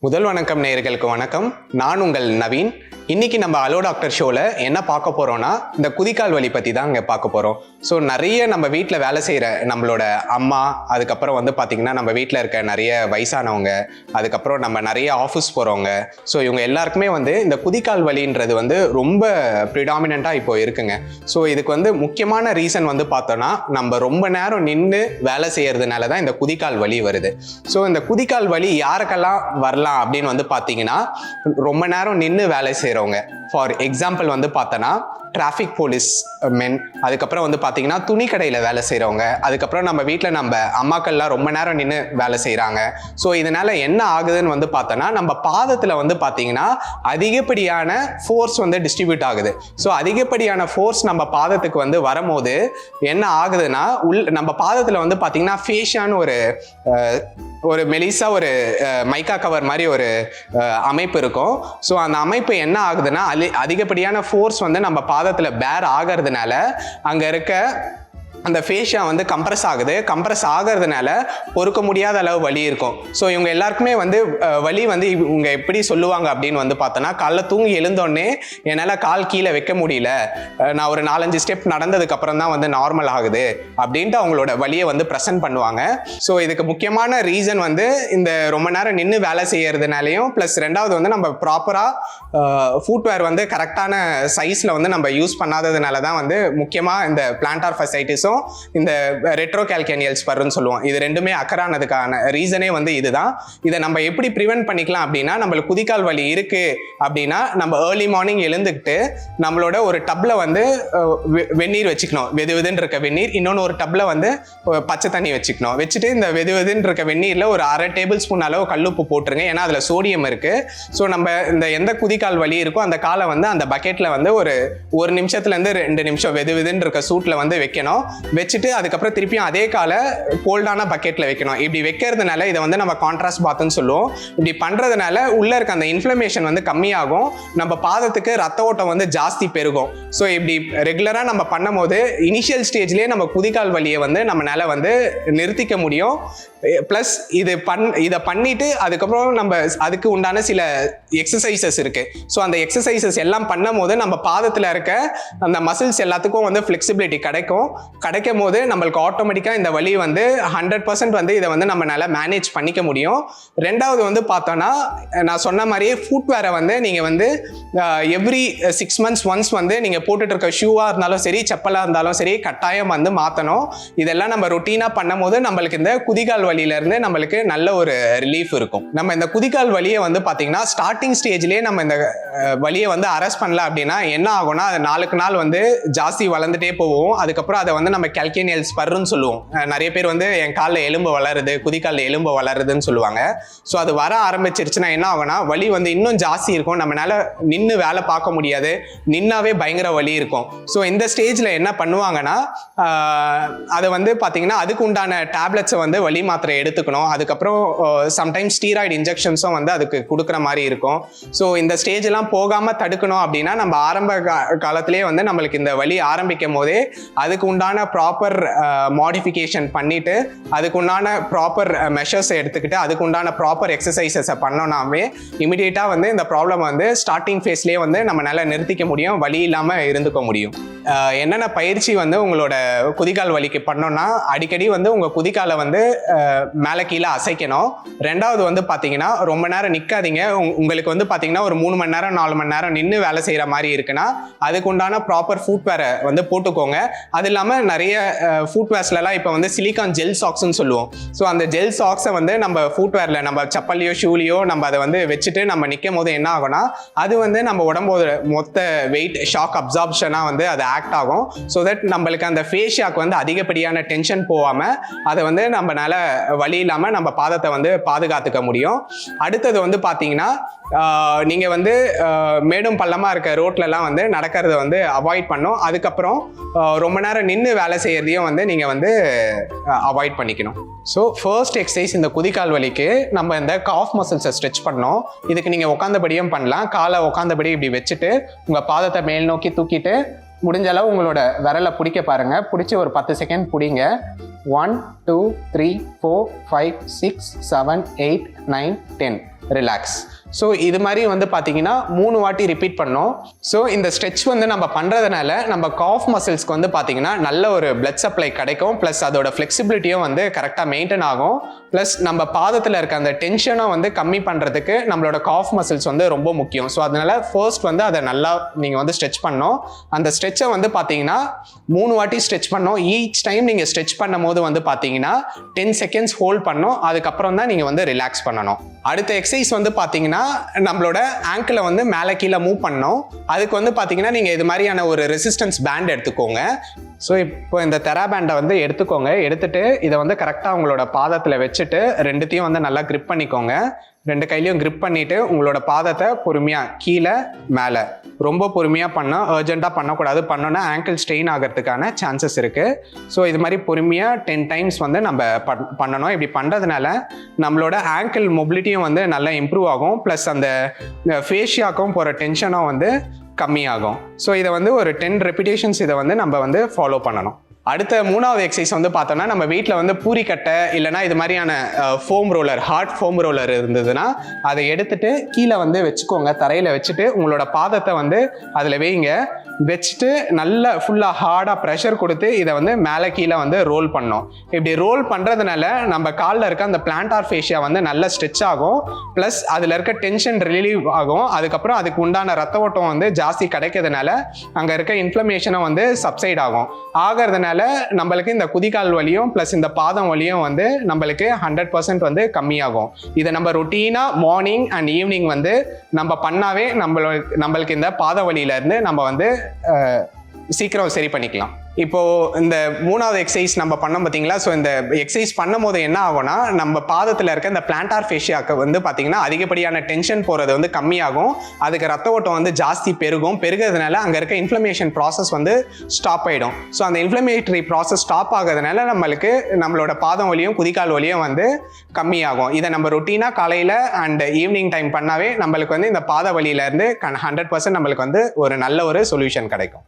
முதல் வணக்கம் நேயர்களுக்கு வணக்கம். நான் உங்கள் நவீன். இன்னைக்கு நம்ம அலோ டாக்டர் ஷோவில் என்ன பார்க்க போகிறோம்னா இந்த குதிகால் வலி பற்றி தான் இங்கே பார்க்க போகிறோம். ஸோ நிறைய நம்ம வீட்டில் வேலை செய்கிற நம்மளோட அம்மா, அதுக்கப்புறம் பார்த்திங்கன்னா நம்ம வீட்டில் இருக்க நிறைய வயசானவங்க, அதுக்கப்புறம் நம்ம நிறைய ஆஃபீஸ் போகிறவங்க, ஸோ இவங்க எல்லாருக்குமே இந்த குதிகால் வலின்றது ரொம்ப ப்ரிடாமினண்ட்டாக இப்போ இருக்குங்க. ஸோ இதுக்கு முக்கியமான ரீசன் பார்த்தோன்னா நம்ம ரொம்ப நேரம் நின்று வேலை செய்கிறதுனால தான் இந்த குதிகால் வலி வருது. ஸோ இந்த குதிகால் வலி யாருக்கெல்லாம் வரலாம் அப்படின்னு பார்த்தீங்கன்னா, ரொம்ப நேரம் நின்று வேலை செய்கிறவங்க. ஃபார் எக்ஸாம்பிள் பார்த்தோன்னா டிராஃபிக் போலீஸ் மென், அதுக்கப்புறம் பார்த்தீங்கன்னா துணி கடையில் வேலை செய்கிறவங்க, அதுக்கப்புறம் நம்ம வீட்டில் நம்ம அம்மாக்கள்லாம் ரொம்ப நேரம் நின்று வேலை செய்கிறாங்க. ஸோ இதனால் என்ன ஆகுதுன்னு பார்த்தோன்னா, நம்ம பாதத்தில் பார்த்தீங்கன்னா அதிகப்படியான ஃபோர்ஸ் டிஸ்ட்ரிபியூட் ஆகுது. ஸோ அதிகப்படியான ஃபோர்ஸ் நம்ம பாதத்துக்கு வரும்போது என்ன ஆகுதுன்னா, நம்ம பாதத்தில் பார்த்தீங்கன்னா ஃபேஷியான்னு ஒரு மெலிசா ஒரு மைக்கா கவர் மாதிரி ஒரு அமைப்பு இருக்கும். ஸோ அந்த அமைப்பு என்ன ஆகுதுன்னா, அதிகப்படியான ஃபோர்ஸ் நம்ம பாதத்தில் பேர் ஆகிறதுனால அங்கே இருக்க அந்த ஃபேஷியா கம்ப்ரஸ் ஆகுது. கம்ப்ரஸ் ஆகிறதுனால பொறுக்க முடியாத அளவு வலி இருக்கும். ஸோ இவங்க எல்லாருக்குமே வலி இவங்க எப்படி சொல்லுவாங்க அப்படின்னு பார்த்தோன்னா, காலைல தூங்கி எழுந்தோடனே என்னால் கால் கீழே வைக்க முடியல, நான் ஒரு 4-5 ஸ்டெப் நடந்ததுக்கப்புறம் தான் நார்மல் ஆகுது அப்படின்ட்டு அவங்களோட வலியை ப்ரெசென்ட் பண்ணுவாங்க. ஸோ இதுக்கு முக்கியமான ரீசன் இந்த ரொம்ப நேரம் நின்று வேலை செய்யறதுனாலையும், ப்ளஸ் ரெண்டாவது நம்ம ப்ராப்பராக ஃபுட்வேர் கரெக்டான சைஸில் நம்ம யூஸ் பண்ணாததுனால தான் முக்கியமாக இந்த பிளான்டார் ஃபசைட்டிஸும் இந்த ரெட்ரோகால்கேனியல் ஸ்பர்னு சொல்லுவோம். இது ரெண்டுமே அக்கறானதுக்கான ரீசனே இதுதான். இதை நம்ம எப்படி ப்ரிவென்ட் பண்ணிக்கலாம் அப்படின்னா, நம்மளுக்கு குதிகால் வலி இருக்கு அப்படின்னா நம்ம ஏர்லி மார்னிங் எழுந்துக்கிட்டு நம்மளோட ஒரு டப்ல வெந்நீர் வச்சுக்கணும், வெதுவெதுன்னு இருக்க வெந்நீர். இன்னொன்று ஒரு டப்ல பச்சை தண்ணி வச்சுக்கணும். வச்சுட்டு இந்த வெதுவெதுன்னு இருக்க வெந்நீர்ல ஒரு 1/2 டேபிள் ஸ்பூன் அளவு கல்லுப்பு போட்டுருங்க, ஏன்னா அதுல சோடியம் இருக்கு. ஸோ நம்ம இந்த எந்த குதிகால் வலி இருக்கோ அந்த காலை அந்த பக்கெட்ல ஒரு 1 நிமிஷத்துல இருந்து 2 நிமிஷம் வெதுவெதுன்னு இருக்க சூட்ல வைக்கணும். வச்சுட்டு அதுக்கப்புறம் திருப்பியும் அதே காலை கோல்டான பக்கெட்ல வைக்கணும். இப்படி வைக்கிறதுனால இதை நம்ம கான்ட்ராஸ்ட் பாத்னு சொல்லுவோம். இப்படி பண்றதுனால உள்ள இருக்க அந்த இன்ஃப்ளமேஷன் கம்மியாகும், நம்ம பாதத்துக்கு ரத்த ஓட்டம் ஜாஸ்தி பெருகும். ஸோ இப்படி ரெகுலரா நம்ம பண்ணும் போது இனிஷியல் ஸ்டேஜ்லயே நம்ம குதிகால் வலியை நம்மளால நிறுத்திக்க முடியும். பிளஸ் இதை பண்ணிட்டு அதுக்கப்புறம் நம்ம அதுக்கு உண்டான சில எக்ஸசைசஸ் இருக்கு. ஸோ அந்த எக்ஸசைசஸ் எல்லாம் பண்ணும் போது நம்ம பாதத்தில் இருக்க அந்த மசில்ஸ் எல்லாத்துக்கும் ஃபிளெக்சிபிலிட்டி கிடைக்கும் போது நம்மளுக்கு ஆட்டோமேட்டிக்காக இந்த வலி 100% இதை நம்மளால மேனேஜ் பண்ணிக்க முடியும். ரெண்டாவது பார்த்தோன்னா, நான் சொன்ன மாதிரியே ஃபுட்வேரை நீங்கள் எவ்ரி 6 months ஒன்ஸ் நீங்கள் போட்டுட்டு இருக்க ஷூவாக இருந்தாலும் சரி, செப்பலாக இருந்தாலும் சரி, கட்டாயம் மாற்றணும். இதெல்லாம் நம்ம ரொட்டீனாக பண்ணும் போது நம்மளுக்கு இந்த குதிகால் வலியிலேருந்து நம்மளுக்கு நல்ல ஒரு ரிலீஃப் இருக்கும். நம்ம இந்த குதிகால் வலியை பார்த்தீங்கன்னா ஸ்டார்டிங் ஸ்டேஜ்லேயே நம்ம இந்த வலியை அரெஸ்ட் பண்ணல அப்படின்னா என்ன ஆகும்னா, அது நாளுக்கு நாள் ஜாஸ்தி வளர்ந்துட்டே போவோம். அதுக்கப்புறம் அதை நம்ம கால்கேனியல் ஸ்பர்னு சொல்லுவோம். நிறைய பேர் என் காலில் எலும்பு வளருது, குதிகாலில் எலும்பு வளருதுன்னு சொல்லுவாங்க. ஸோ அது வர ஆரம்பிச்சிருச்சுன்னா என்ன ஆகும்னா, வலி இன்னும் ஜாஸ்தி இருக்கும், நம்மளால நின்று வேலை பார்க்க முடியாது, நின்னாவே பயங்கர வலி இருக்கும். ஸோ இந்த ஸ்டேஜில் என்ன பண்ணுவாங்கன்னா, அதை பார்த்தீங்கன்னா அதுக்கு உண்டான டேப்லெட்ஸை வலி மாத்திரை எடுத்துக்கணும். அதுக்கப்புறம் சம்டைம்ஸ் ஸ்டீராய்டு இன்ஜெக்ஷன்ஸும் அதுக்கு கொடுக்குற மாதிரி இருக்கும். ஸோ இந்த ஸ்டேஜ் எல்லாம் போகாம தடுக்கணும் அப்படின்னா, நம்ம ஆரம்ப காலத்திலேயே நம்மளுக்கு இந்த வலி ஆரம்பிக்கும் போதே அதுக்கு உண்டான ப்ராப்பர் மாடிஃபிகேஷன் பண்ணிட்டு, அதுக்கு உண்டான ப்ராப்பர் மெஷர்ஸ் எடுத்துக்கிட்டு, அதுக்கு உண்டான ப்ராப்பர் எக்ஸசைசஸை பண்ணோம்னாவே இமிடியேட்டா இந்த ப்ராப்ளம் ஸ்டார்டிங் ஃபேஸ்லேயே நம்மளால நிறுத்திக்க முடியும், வலி இல்லாமல் இருந்துக்க முடியும். என்னென்ன பயிற்சி உங்களோட குதிகால் வலிக்கு பண்ணோம்னா, அடிக்கடி உங்க குதிகாலை மேலே கீழே அசைக்கணும். ரெண்டாவது பார்த்தீங்கன்னா, ரொம்ப நேரம் நிற்காதீங்க. உங்களுக்கு பார்த்தீங்கன்னா ஒரு 3 மணி நேரம் 4 மணி நேரம் நின்று வேலை செய்கிற மாதிரி இருக்குன்னா அதுக்கு உண்டான ப்ராப்பர் ஃபுட்வேரை போட்டுக்கோங்க. அது இல்லாமல் நிறைய ஃபுட்வேர்ஸ்லாம் இப்போ சிலிகான் ஜெல் சாக்ஸ்ன்னு சொல்லுவோம். ஸோ அந்த ஜெல் சாக்ஸை நம்ம ஃபுட்வேரில் நம்ம செப்பல்லையோ ஷூலையோ நம்ம அதை வச்சுட்டு நம்ம நிற்கும் போது என்ன ஆகும்னா, அது நம்ம உடம்போட மொத்த வெயிட் ஷாக் அப்சார்ப்ஷனாக அது ஆக்ட் ஆகும். ஸோ தட் நம்மளுக்கு அந்த ஃபேஷியாக்கு அதிகப்படியான டென்ஷன் போகாமல் அதை நம்மளால வலி இல்லாமல் நம்ம பாதத்தை பாதுகாத்துக்க முடியும். அடுத்தது பார்த்தீங்கன்னா, நீங்கள் மேடும் பள்ளமாக இருக்க ரோட்லலாம் நடக்கிறத அவாய்ட் பண்ணும். அதுக்கப்புறம் ரொம்ப நேரம் நின்று வேலை செய்யறதையும் நீங்கள் அவாய்ட் பண்ணிக்கணும். ஸோ ஃபர்ஸ்ட் எக்ஸசைஸ் இந்த குதிகால் வலிக்கு நம்ம இந்த காஃப் மசில்ஸை ஸ்ட்ரெச் பண்ணோம். இதுக்கு நீங்கள் உட்காந்தபடியும் பண்ணலாம். காலை உட்காந்தபடி இப்படி வச்சுட்டு உங்கள் பாதத்தை மேல் நோக்கி தூக்கிட்டு முடிஞ்ச அளவு உங்களோட விரலை பிடிக்க பாருங்கள். பிடிச்சி ஒரு 10 செகண்ட் பிடிங்க. 1 2 3 4 5 6 7 8 9 10 ரிலாக்ஸ். ஸோ இது மாதிரி வந்து பார்த்தீங்கன்னா 3 வாட்டி ரிப்பீட் பண்ணோம். ஸோ இந்த ஸ்ட்ரெச் வந்து நம்ம பண்ணுறதுனால நம்ம காஃப் மசில்ஸ்க்கு வந்து பார்த்தீங்கன்னா நல்ல ஒரு பிளட் சப்ளை கிடைக்கும். ப்ளஸ் அதோட ஃப்ளெக்சிபிலிட்டியும் வந்து கரெக்டாக மெயின்டைன் ஆகும். ப்ளஸ் நம்ம பாதத்தில் இருக்க அந்த டென்ஷனை வந்து கம்மி பண்ணுறதுக்கு நம்மளோட காஃப் மசில்ஸ் வந்து ரொம்ப முக்கியம். ஸோ அதனால ஃபர்ஸ்ட் வந்து அதை நல்லா நீங்கள் வந்து ஸ்ட்ரெச் பண்ணோம். அந்த ஸ்ட்ரெச்சை வந்து பார்த்தீங்கன்னா 3 வாட்டி ஸ்ட்ரெச் பண்ணோம். ஈச் டைம் நீங்கள் ஸ்ட்ரெச் பண்ணும் போது வந்து பார்த்தீங்கன்னா 10 செகண்ட்ஸ் ஹோல்ட் பண்ணோம். அதுக்கப்புறம் தான் நீங்கள் வந்து ரிலாக்ஸ் பண்ணணும். அடுத்த எக்ஸசைஸ் வந்து பார்த்தீங்கன்னா நம்மளோட ஆங்கிளை வந்து மேலே கீழே மூவ் பண்ணோம். அதுக்கு வந்து பார்த்தீங்கன்னா நீங்கள் இது மாதிரியான ஒரு ரெசிஸ்டன்ஸ் பேண்ட் எடுத்துக்கோங்க. ஸோ இப்போ இந்த தெரா பேண்டை வந்து எடுத்துக்கோங்க. எடுத்துட்டு இதை வந்து கரெக்டாக உங்களோட பாதத்தில் வச்சுட்டு ரெண்டுத்தையும் வந்து நல்லா கிரிப் பண்ணிக்கோங்க. 2 கையிலையும் கிரிப் பண்ணிவிட்டு உங்களோட பாதத்தை பொறுமையாக கீழே மேலே ரொம்ப பொறுமையாக பண்ணால், அர்ஜென்ட்டாக பண்ணக்கூடாது. பண்ணோன்னா ஆங்கிள் ஸ்ட்ரெயின் ஆகிறதுக்கான சான்சஸ் இருக்குது. ஸோ இது மாதிரி பொறுமையாக 10 டைம்ஸ் வந்து நம்ம பண்ணணும். இப்படி பண்ணுறதுனால நம்மளோட ஆங்கிள் மொபிலிட்டியும் வந்து நல்லா இம்ப்ரூவ் ஆகும். ப்ளஸ் அந்த ஃபேஷியாக்கும் போகிற டென்ஷனும் வந்து கம்மியாகும். ஸோ இதை வந்து ஒரு 10 ரெப்பிடேஷன்ஸ் இதை வந்து நம்ம வந்து ஃபாலோ பண்ணணும். அடுத்த 3வது எக்ஸசைஸ் வந்து பார்த்தோம்னா நம்ம வீட்டில் வந்து பூரிக்கட்டை இல்லைனா இது மாதிரியான foam roller, hard foam roller இருந்ததுன்னா அதை எடுத்துட்டு கீழே வந்து வச்சுக்கோங்க. தரையில் வச்சுட்டு உங்களோட பாதத்தை வந்து அதில் வைங்க. வச்சுட்டு நல்லா ஃபுல்லாக ஹார்டாக ப்ரெஷர் கொடுத்து இதை வந்து மேலே கீழே வந்து ரோல் பண்ணோம். இப்படி ரோல் பண்ணுறதுனால நம்ம காலில் இருக்க அந்த பிளான்டார் ஃபேஷியா வந்து நல்லா ஸ்ட்ரெச் ஆகும். ப்ளஸ் அதில் இருக்க டென்ஷன் ரிலீவ் ஆகும். அதுக்கப்புறம் அதுக்கு உண்டான ரத்த ஓட்டம் வந்து ஜாஸ்தி கிடைக்கிறதுனால அங்கே இருக்க இன்ஃப்ளமேஷனும் வந்து சப்சைட் ஆகும். ஆகிறதுனால நம்மளுக்கு இந்த குதிகால் வலியும் ப்ளஸ் இந்த பாதம் வலியும் வந்து நம்மளுக்கு 100% வந்து கம்மியாகும். இதை நம்ம ரொட்டீனாக மார்னிங் அண்ட் ஈவினிங் வந்து நம்ம பண்ணாவே நம்மளுக்கு இந்த பாத வலியிலேருந்து நம்ம வந்து சீக்கிரம் சரி பண்ணிக்கலாம். இப்போது இந்த 3வது எக்ஸசைஸ் நம்ம பண்ணோம் பார்த்தீங்களா? ஸோ இந்த எக்ஸசைஸ் பண்ணும் போது என்ன ஆகும்னா நம்ம பாதத்தில் இருக்க இந்த பிளான்டார் ஃபேஷியாக்கு வந்து பார்த்தீங்கன்னா அதிகப்படியான டென்ஷன் போகிறது வந்து கம்மியாகும். அதுக்கு ரத்த ஓட்டம் வந்து ஜாஸ்தி பெருகிறதுனால அங்கே இருக்க இன்ஃப்ளமேஷன் ப்ராசஸ் வந்து ஸ்டாப் ஆகிடும். ஸோ அந்த இன்ஃப்ளமேட்டரி ப்ராசஸ் ஸ்டாப் ஆகிறதுனால நம்மளோட பாதம் வலியும் குதிகால் வலியும் வந்து கம்மியாகும். இதை நம்ம ரொட்டீனாக காலையில் அண்ட் ஈவினிங் டைம் பண்ணாவே நம்மளுக்கு வந்து இந்த பாத வலியிலேருந்து 100% நம்மளுக்கு வந்து ஒரு நல்ல ஒரு சொல்யூஷன் கிடைக்கும்.